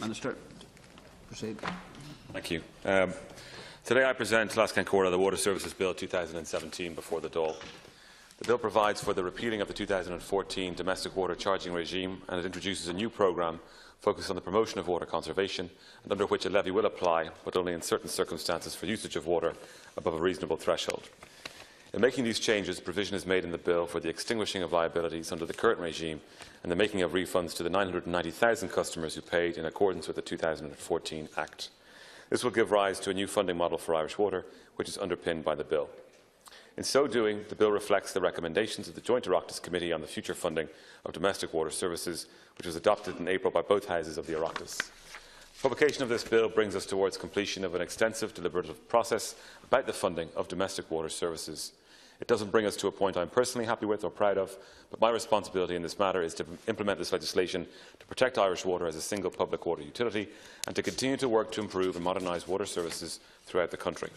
Minister, proceed. Thank you. Today I present to Lascan Comhairle the Water Services Bill 2017 before the Dáil. The bill provides for the repealing of the 2014 domestic water charging regime, and it introduces a new programme focused on the promotion of water conservation, and under which a levy will apply, but only in certain circumstances, for usage of water above a reasonable threshold. In making these changes, provision is made in the bill for the extinguishing of liabilities under the current regime and the making of refunds to the 990,000 customers who paid in accordance with the 2014 Act. This will give rise to a new funding model for Irish Water, which is underpinned by the bill. In so doing, the bill reflects the recommendations of the Joint Oireachtas Committee on the future funding of domestic water services, which was adopted in April by both houses of the Oireachtas. Publication of this bill brings us towards completion of an extensive deliberative process about the funding of domestic water services. It doesn't bring us to a point I am personally happy with or proud of, but my responsibility in this matter is to implement this legislation to protect Irish Water as a single public water utility and to continue to work to improve and modernise water services throughout the country.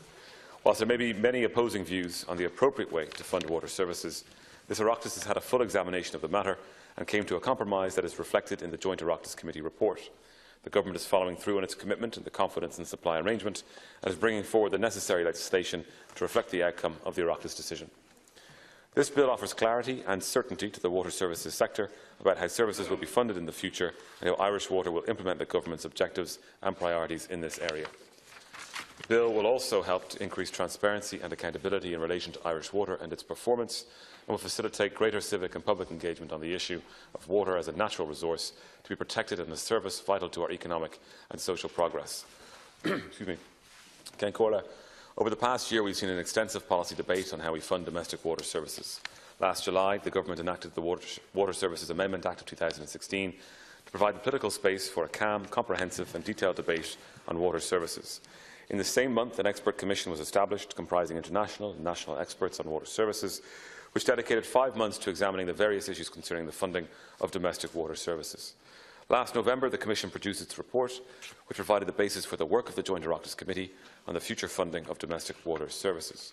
Whilst there may be many opposing views on the appropriate way to fund water services, this Oireachtas has had a full examination of the matter and came to a compromise that is reflected in the Joint Oireachtas Committee report. The Government is following through on its commitment in the confidence and supply arrangement and is bringing forward the necessary legislation to reflect the outcome of the Oireachtas decision. This bill offers clarity and certainty to the water services sector about how services will be funded in the future and how Irish Water will implement the Government's objectives and priorities in this area. The bill will also help to increase transparency and accountability in relation to Irish Water and its performance, and will facilitate greater civic and public engagement on the issue of water as a natural resource to be protected and a service vital to our economic and social progress. Excuse me. Ceann Comhairle, over the past year we have seen an extensive policy debate on how we fund domestic water services. Last July, the Government enacted the Water Services Amendment Act of 2016 to provide the political space for a calm, comprehensive and detailed debate on water services. In the same month, an expert commission was established comprising international and national experts on water services, which dedicated 5 months to examining the various issues concerning the funding of domestic water services. Last November, the Commission produced its report, which provided the basis for the work of the Joint Oireachtas Committee on the future funding of domestic water services.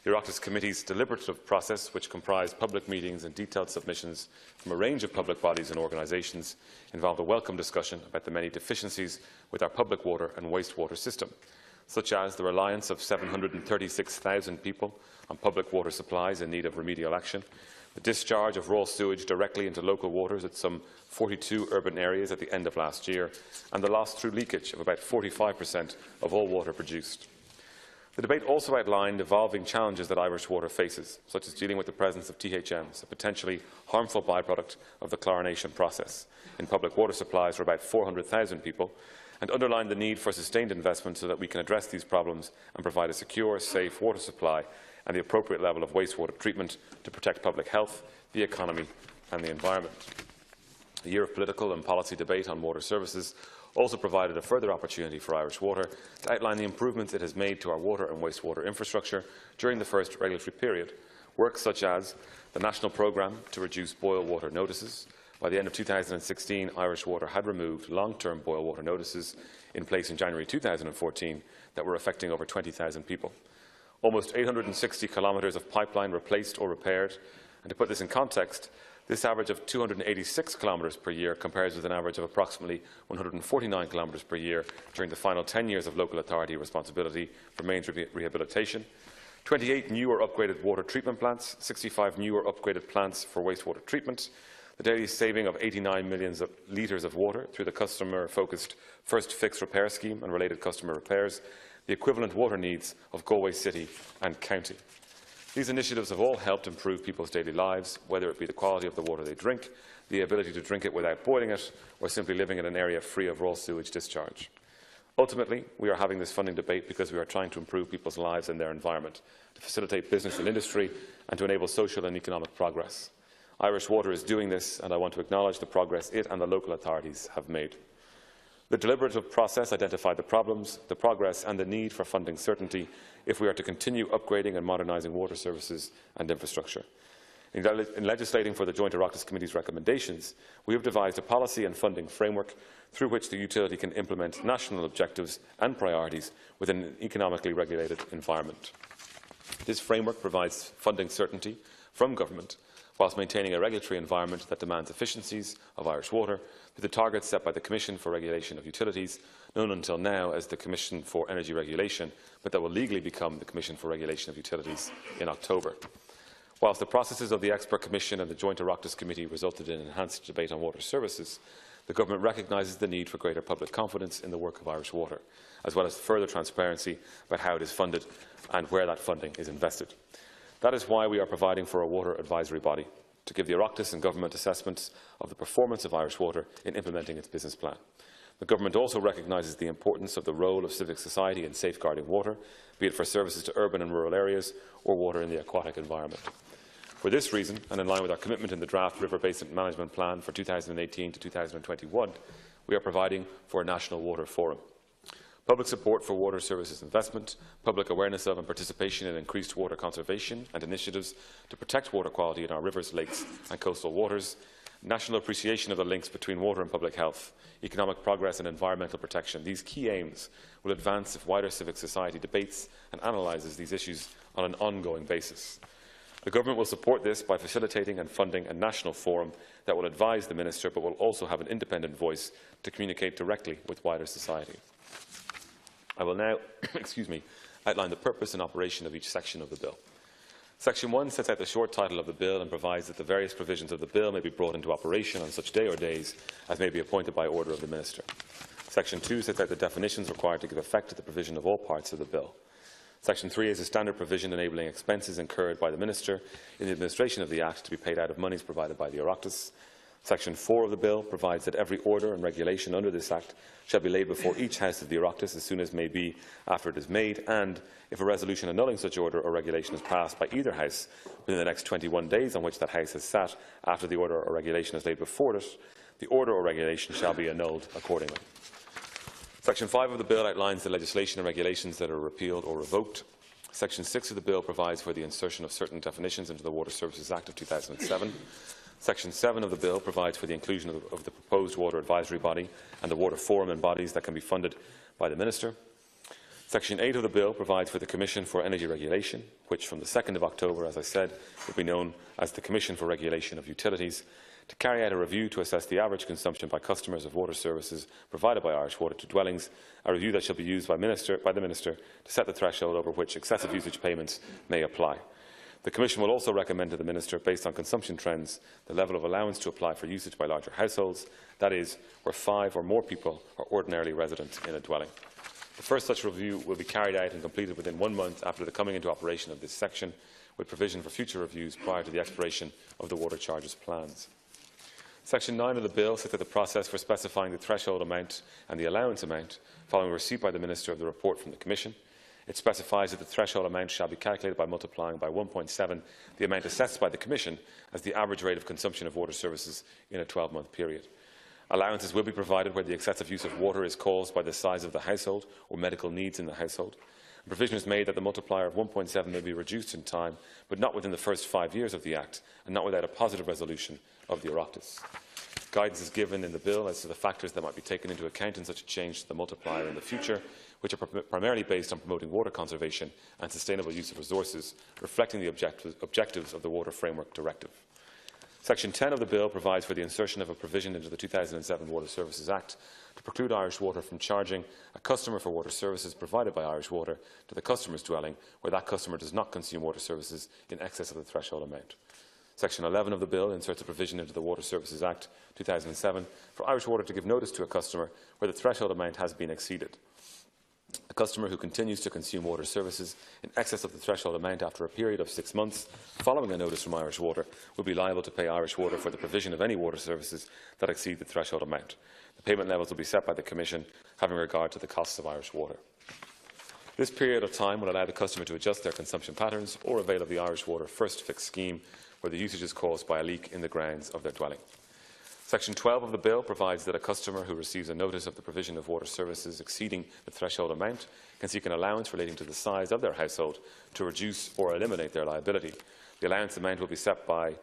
The Oireachtas Committee's deliberative process, which comprised public meetings and detailed submissions from a range of public bodies and organisations, involved a welcome discussion about the many deficiencies with our public water and wastewater system, such as the reliance of 736,000 people on public water supplies in need of remedial action, the discharge of raw sewage directly into local waters at some 42 urban areas at the end of last year, and the loss through leakage of about 45% of all water produced. The debate also outlined evolving challenges that Irish Water faces, such as dealing with the presence of THMs, a potentially harmful byproduct of the chlorination process, in public water supplies for about 400,000 people, and underlined the need for sustained investment so that we can address these problems and provide a secure, safe water supply and the appropriate level of wastewater treatment to protect public health, the economy and the environment. A year of political and policy debate on water services also provided a further opportunity for Irish Water to outline the improvements it has made to our water and wastewater infrastructure during the first regulatory period, work such as the national programme to reduce boil water notices. By the end of 2016, Irish Water had removed long-term boil water notices in place in January 2014 that were affecting over 20,000 people. Almost 860 kilometres of pipeline replaced or repaired, and to put this in context, this average of 286 kilometres per year compares with an average of approximately 149 kilometres per year during the final 10 years of local authority responsibility for mains rehabilitation. 28 new or upgraded water treatment plants, 65 new or upgraded plants for wastewater treatment, the daily saving of 89 million litres of water through the customer-focused First Fix repair scheme and related customer repairs, the equivalent water needs of Galway City and County. These initiatives have all helped improve people's daily lives, whether it be the quality of the water they drink, the ability to drink it without boiling it, or simply living in an area free of raw sewage discharge. Ultimately, we are having this funding debate because we are trying to improve people's lives and their environment, to facilitate business and industry, and to enable social and economic progress. Irish Water is doing this, and I want to acknowledge the progress it and the local authorities have made. The deliberative process identified the problems, the progress and the need for funding certainty if we are to continue upgrading and modernising water services and infrastructure. In legislating for the Joint Oireachtas Committee's recommendations, we have devised a policy and funding framework through which the utility can implement national objectives and priorities within an economically regulated environment. This framework provides funding certainty from Government whilst maintaining a regulatory environment that demands efficiencies of Irish Water through the targets set by the Commission for Regulation of Utilities, known until now as the Commission for Energy Regulation, but that will legally become the Commission for Regulation of Utilities in October. Whilst the processes of the Expert Commission and the Joint Oireachtas Committee resulted in enhanced debate on water services, the Government recognises the need for greater public confidence in the work of Irish Water, as well as further transparency about how it is funded and where that funding is invested. That is why we are providing for a water advisory body to give the Oireachtas and Government assessments of the performance of Irish Water in implementing its business plan. The Government also recognises the importance of the role of civic society in safeguarding water, be it for services to urban and rural areas or water in the aquatic environment. For this reason, and in line with our commitment in the draft River Basin Management Plan for 2018 to 2021, we are providing for a National Water Forum. Public support for water services investment, public awareness of and participation in increased water conservation and initiatives to protect water quality in our rivers, lakes and coastal waters, national appreciation of the links between water and public health, economic progress and environmental protection. These key aims will advance if wider civic society debates and analyses these issues on an ongoing basis. The Government will support this by facilitating and funding a national forum that will advise the Minister but will also have an independent voice to communicate directly with wider society. I will now outline the purpose and operation of each section of the bill. Section 1 sets out the short title of the bill and provides that the various provisions of the bill may be brought into operation on such day or days as may be appointed by order of the Minister. Section 2 sets out the definitions required to give effect to the provision of all parts of the bill. Section 3 is a standard provision enabling expenses incurred by the Minister in the administration of the Act to be paid out of monies provided by the Oireachtas. Section 4 of the bill provides that every order and regulation under this Act shall be laid before each House of the Oireachtas as soon as may be after it is made, and if a resolution annulling such order or regulation is passed by either House within the next 21 days on which that House has sat after the order or regulation is laid before it, the order or regulation shall be annulled accordingly. Section 5 of the bill outlines the legislation and regulations that are repealed or revoked. Section 6 of the bill provides for the insertion of certain definitions into the Water Services Act of 2007. Section 7 of the bill provides for the inclusion of the proposed water advisory body and the water forum and bodies that can be funded by the Minister. Section 8 of the bill provides for the Commission for Energy Regulation, which from the 2nd of October, as I said, will be known as the Commission for Regulation of Utilities, to carry out a review to assess the average consumption by customers of water services provided by Irish Water to dwellings, a review that shall be used by the Minister to set the threshold over which excessive usage payments may apply. The Commission will also recommend to the Minister, based on consumption trends, the level of allowance to apply for usage by larger households, that is, where 5 or more people are ordinarily resident in a dwelling. The first such review will be carried out and completed within 1 month after the coming into operation of this section, with provision for future reviews prior to the expiration of the water charges plans. Section 9 of the bill sets out the process for specifying the threshold amount and the allowance amount following receipt by the Minister of the report from the Commission. It specifies that the threshold amount shall be calculated by multiplying by 1.7 the amount assessed by the Commission as the average rate of consumption of water services in a 12-month period. Allowances will be provided where the excessive use of water is caused by the size of the household or medical needs in the household. A provision is made that the multiplier of 1.7 may be reduced in time, but not within the first 5 years of the Act and not without a positive resolution of the Oireachtas. Guidance is given in the bill as to the factors that might be taken into account in such a change to the multiplier in the future, which are primarily based on promoting water conservation and sustainable use of resources, reflecting the objectives of the Water Framework Directive. Section 10 of the bill provides for the insertion of a provision into the 2007 Water Services Act to preclude Irish Water from charging a customer for water services provided by Irish Water to the customer's dwelling where that customer does not consume water services in excess of the threshold amount. Section 11 of the bill inserts a provision into the Water Services Act 2007 for Irish Water to give notice to a customer where the threshold amount has been exceeded. A customer who continues to consume water services in excess of the threshold amount after a period of 6 months following a notice from Irish Water will be liable to pay Irish Water for the provision of any water services that exceed the threshold amount. The payment levels will be set by the Commission, having regard to the costs of Irish Water. This period of time will allow the customer to adjust their consumption patterns or avail of the Irish Water First Fix scheme where the usage is caused by a leak in the grounds of their dwelling. Section 12 of the bill provides that a customer who receives a notice of the provision of water services exceeding the threshold amount can seek an allowance relating to the size of their household to reduce or eliminate their liability. The allowance amount will be set by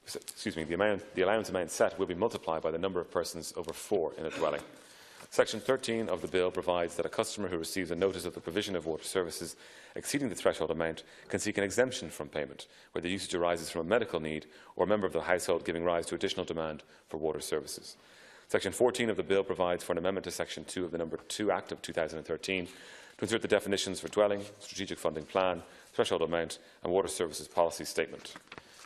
the allowance amount set will be multiplied by the number of persons over 4 in a dwelling. Section 13 of the Bill provides that a customer who receives a notice of the provision of water services exceeding the threshold amount can seek an exemption from payment where the usage arises from a medical need or a member of the household giving rise to additional demand for water services. Section 14 of the Bill provides for an amendment to Section 2 of the No. 2 Act of 2013 to insert the definitions for dwelling, strategic funding plan, threshold amount and water services policy statement.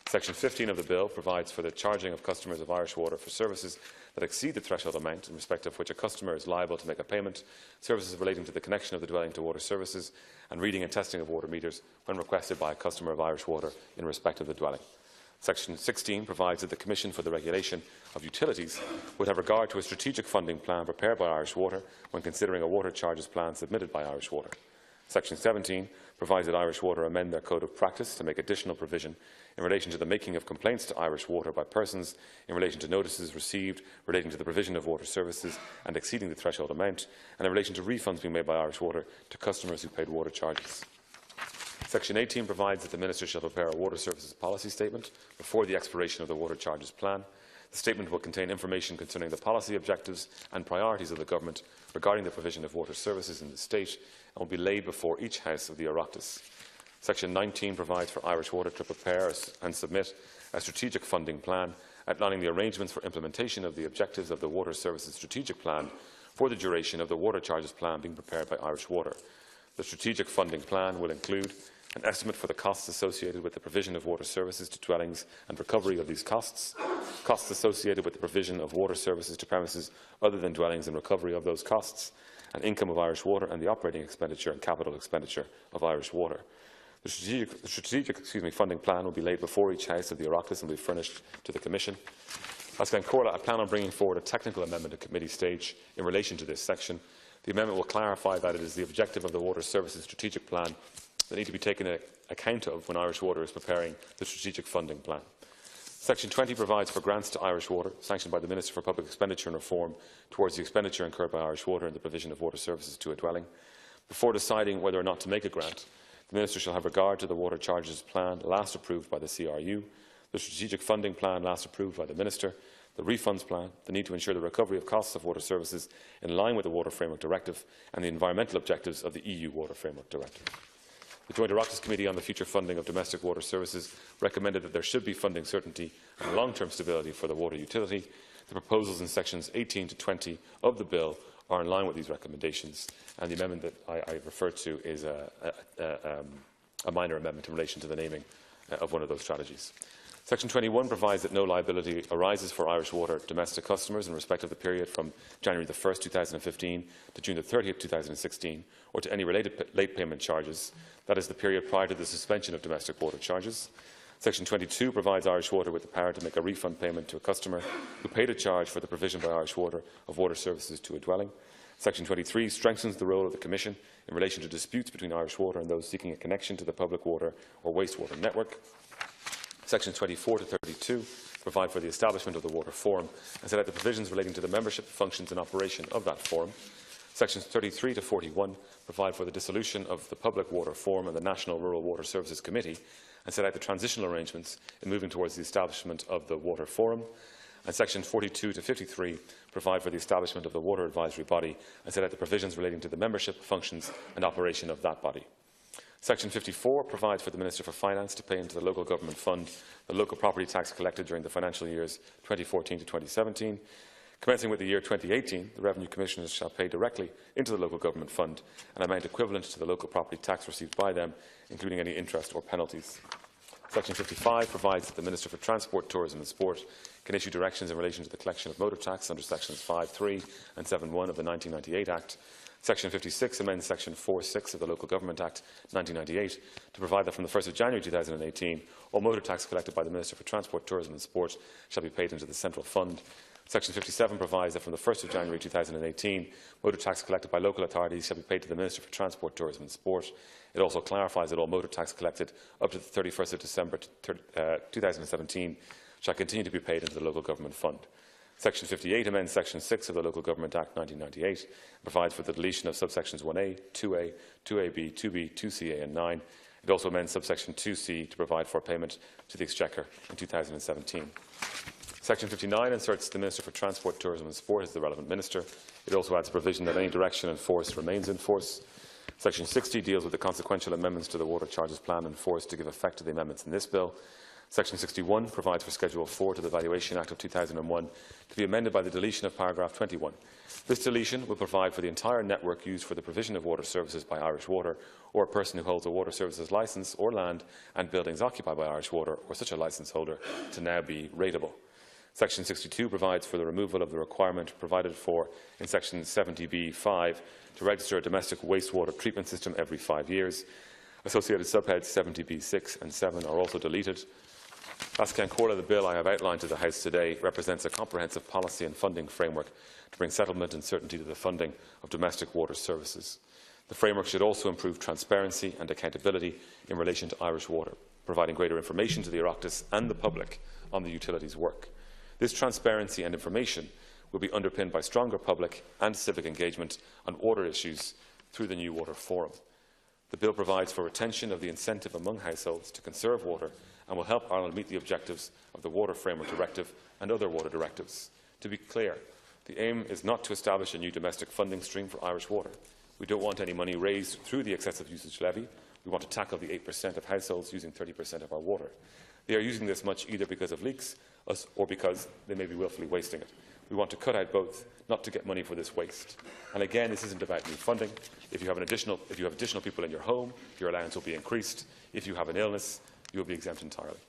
Section 15 of the Bill provides for the charging of customers of Irish Water for services that exceed the threshold amount in respect of which a customer is liable to make a payment, services relating to the connection of the dwelling to water services, and reading and testing of water meters when requested by a customer of Irish Water in respect of the dwelling. Section 16 provides that the Commission for the Regulation of Utilities would have regard to a strategic funding plan prepared by Irish Water when considering a water charges plan submitted by Irish Water. Section 17 provides that Irish Water amend their Code of Practice to make additional provision in relation to the making of complaints to Irish Water by persons in relation to notices received relating to the provision of water services and exceeding the threshold amount, and in relation to refunds being made by Irish Water to customers who paid water charges. Section 18 provides that the Minister shall prepare a water services policy statement before the expiration of the water charges plan. The statement will contain information concerning the policy objectives and priorities of the Government regarding the provision of water services in the State and will be laid before each House of the Oireachtas. Section 19 provides for Irish Water to prepare and submit a strategic funding plan outlining the arrangements for implementation of the objectives of the Water Services Strategic Plan for the duration of the water charges plan being prepared by Irish Water. The strategic funding plan will include an estimate for the costs associated with the provision of water services to dwellings and recovery of these costs, costs associated with the provision of water services to premises other than dwellings and recovery of those costs, and income of Irish Water and the operating expenditure and capital expenditure of Irish Water. The strategic funding plan will be laid before each House of the Oireachtas and will be furnished to the Commission. As Corla, I plan on bringing forward a technical amendment at committee stage in relation to this section. The amendment will clarify that it is the objective of the Water Services Strategic Plan that need to be taken account of when Irish Water is preparing the strategic funding plan. Section 20 provides for grants to Irish Water, sanctioned by the Minister for Public Expenditure and Reform, towards the expenditure incurred by Irish Water in the provision of water services to a dwelling. Before deciding whether or not to make a grant, the Minister shall have regard to the water charges plan last approved by the CRU, the strategic funding plan last approved by the Minister, the refunds plan, the need to ensure the recovery of costs of water services in line with the Water Framework Directive and the environmental objectives of the EU Water Framework Directive. The Joint Oireachtas Committee on the Future Funding of Domestic Water Services recommended that there should be funding certainty and long-term stability for the water utility. The proposals in sections 18 to 20 of the bill are in line with these recommendations, and the amendment that I referred to is a minor amendment in relation to the naming of one of those strategies. Section 21 provides that no liability arises for Irish Water domestic customers in respect of the period from January 1, 2015 to June 30, 2016, or to any related late payment charges, that is, the period prior to the suspension of domestic water charges. Section 22 provides Irish Water with the power to make a refund payment to a customer who paid a charge for the provision by Irish Water of water services to a dwelling. Section 23 strengthens the role of the Commission in relation to disputes between Irish Water and those seeking a connection to the public water or wastewater network. Sections 24 to 32 provide for the establishment of the Water Forum and set out the provisions relating to the membership, functions and operation of that forum. Sections 33 to 41 provide for the dissolution of the Public Water Forum and the National Rural Water Services Committee and set out the transitional arrangements in moving towards the establishment of the Water Forum. And Sections 42 to 53 provide for the establishment of the Water Advisory Body and set out the provisions relating to the membership, functions and operation of that body. Section 54 provides for the Minister for Finance to pay into the local government fund the local property tax collected during the financial years 2014 to 2017. Commencing with the year 2018, the Revenue Commissioners shall pay directly into the local government fund an amount equivalent to the local property tax received by them, including any interest or penalties. Section 55 provides that the Minister for Transport, Tourism and Sport can issue directions in relation to the collection of motor tax under Sections 5.3 and 7.1 of the 1998 Act. Section 56 amends Section 4.6 of the Local Government Act 1998 to provide that from the 1st of January 2018, all motor tax collected by the Minister for Transport, Tourism and Sport shall be paid into the Central Fund. Section 57 provides that from the 1st of January 2018, motor tax collected by local authorities shall be paid to the Minister for Transport, Tourism and Sport. It also clarifies that all motor tax collected up to the 31st of December 2017 shall continue to be paid into the Local Government Fund. Section 58 amends Section 6 of the Local Government Act 1998 and provides for the deletion of subsections 1A, 2A, 2AB, 2B, 2CA and 9. It also amends subsection 2C to provide for payment to the Exchequer in 2017. Section 59 inserts the Minister for Transport, Tourism and Sport as the relevant minister. It also adds a provision that any direction in force remains in force. Section 60 deals with the consequential amendments to the Water Charges Plan in force to give effect to the amendments in this bill. Section 61 provides for Schedule 4 to the Valuation Act of 2001 to be amended by the deletion of paragraph 21. This deletion will provide for the entire network used for the provision of water services by Irish Water, or a person who holds a water services licence, or land and buildings occupied by Irish Water or such a licence holder, to now be rateable. Section 62 provides for the removal of the requirement provided for in Section 70B(5) to register a domestic wastewater treatment system every 5 years. Associated subheads 70B(6) and 7 are also deleted. As Cancora, the bill I have outlined to the House today represents a comprehensive policy and funding framework to bring settlement and certainty to the funding of domestic water services. The framework should also improve transparency and accountability in relation to Irish Water, providing greater information to the Oireachtas and the public on the utility's work. This transparency and information will be underpinned by stronger public and civic engagement on water issues through the New Water Forum. The bill provides for retention of the incentive among households to conserve water and will help Ireland meet the objectives of the Water Framework Directive and other water directives. To be clear, the aim is not to establish a new domestic funding stream for Irish Water. We don't want any money raised through the excessive usage levy. We want to tackle the 8% of households using 30% of our water. They are using this much either because of leaks or because they may be willfully wasting it. We want to cut out both, not to get money for this waste. And again, this isn't about new funding. If you have additional people in your home, your allowance will be increased. If you have an illness, you will be exempt entirely.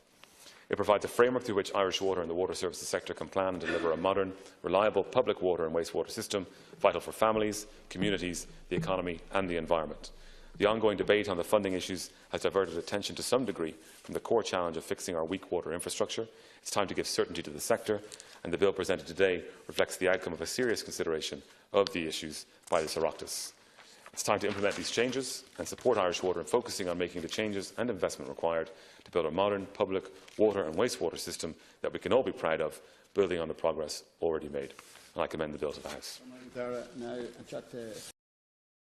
It provides a framework through which Irish Water and the water services sector can plan and deliver a modern, reliable public water and wastewater system, vital for families, communities, the economy and the environment. The ongoing debate on the funding issues has diverted attention to some degree from the core challenge of fixing our weak water infrastructure. It's time to give certainty to the sector, and the bill presented today reflects the outcome of a serious consideration of the issues by the Oireachtas. It's time to implement these changes and support Irish Water in focusing on making the changes and investment required to build a modern public water and wastewater system that we can all be proud of, building on the progress already made. And I commend the bill to the House.